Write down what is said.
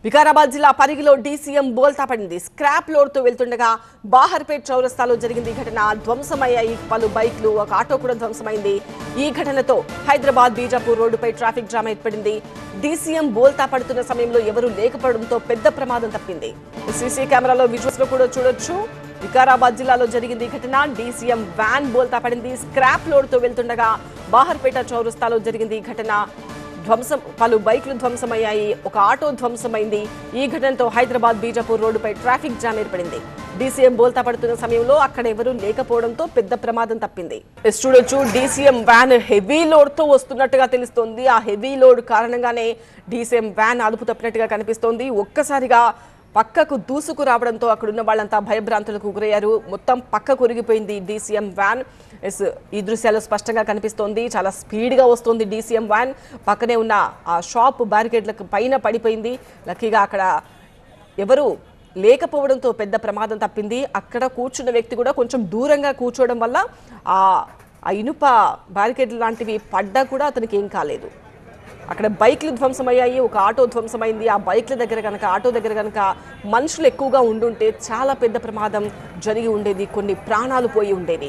వికారాబాద్ జిల్లా పరిగిలో డీసీఎం బోల్తా పడింది. స్క్రాప్ లోడ్ తో వెళ్తుండగా బాహర్పేట్ చౌరస్తాలో జరిగింది ఈ ఘటన. ధ్వంసమయ్యాయి పలు బైక్లు, ఒక ఆటో కూడా ధ్వంసమైంది. ఈ ఘటనతో హైదరాబాద్ బీజాపూర్ రోడ్డుపై ట్రాఫిక్ జామ్ ఏర్పడింది. డీసీఎం బోల్తా పడుతున్న సమయంలో ఎవరూ లేకపోవడంతో పెద్ద ప్రమాదం తప్పింది. సీసీ కెమెరాలో విజువల్స్ లో కూడా చూడొచ్చు. వికారాబాద్ జిల్లాలో జరిగింది ఈ ఘటన. డీసీఎం వ్యాన్ బోల్తా పడింది. స్క్రాప్ లోడ్ తో వెళ్తుండగా బాహర్పేట చౌరస్తాలో జరిగింది ఈ ఘటన. పలు బైక్లు ధ్వంసమయ్యాయి, ఒక ఆటో ధ్వంసమైంది. ఈ ఘటనతో హైదరాబాద్ బీజాపూర్ రోడ్డుపై ట్రాఫిక్ జామ్ ఏర్పడింది. డీసీఎం బోల్తా పడుతున్న సమయంలో అక్కడ ఎవరూ లేకపోవడంతో పెద్ద ప్రమాదం తప్పింది. చూడొచ్చు, డీసీఎం వ్యాన్ హెవీ లోడ్ తో వస్తున్నట్టుగా తెలుస్తోంది. ఆ హెవీ లోడ్ కారణంగానే డీసీఎం వ్యాన్ అదుపు తప్పినట్టుగా కనిపిస్తోంది. ఒక్కసారిగా పక్కకు దూసుకు రావడంతో అక్కడున్న వాళ్ళంతా భయభ్రాంతులకు గురయ్యారు. మొత్తం పక్కకు ఉరిగిపోయింది డీసీఎం వ్యాన్. ఈ దృశ్యాలు స్పష్టంగా కనిపిస్తోంది. చాలా స్పీడ్గా వస్తుంది డీసీఎం వ్యాన్. పక్కనే ఉన్న ఆ షాప్ బ్యారికేడ్లకు పైన పడిపోయింది. లక్కీగా అక్కడ ఎవరు లేకపోవడంతో పెద్ద ప్రమాదం తప్పింది. అక్కడ కూర్చున్న వ్యక్తి కూడా కొంచెం దూరంగా కూర్చోవడం వల్ల ఆ ఇనుప బ్యారికేడ్లు లాంటివి పడ్డా కూడా అతనికి ఏం కాలేదు. అక్కడ బైక్లు ధ్వంసమయ్యాయి, ఒక ఆటో ధ్వంసమైంది. ఆ బైక్ల దగ్గర కనుక, ఆటో దగ్గర కనుక మనుషులు ఎక్కువగా ఉండుంటే చాలా పెద్ద ప్రమాదం జరిగి ఉండేది, కొన్ని ప్రాణాలు పోయి ఉండేవి.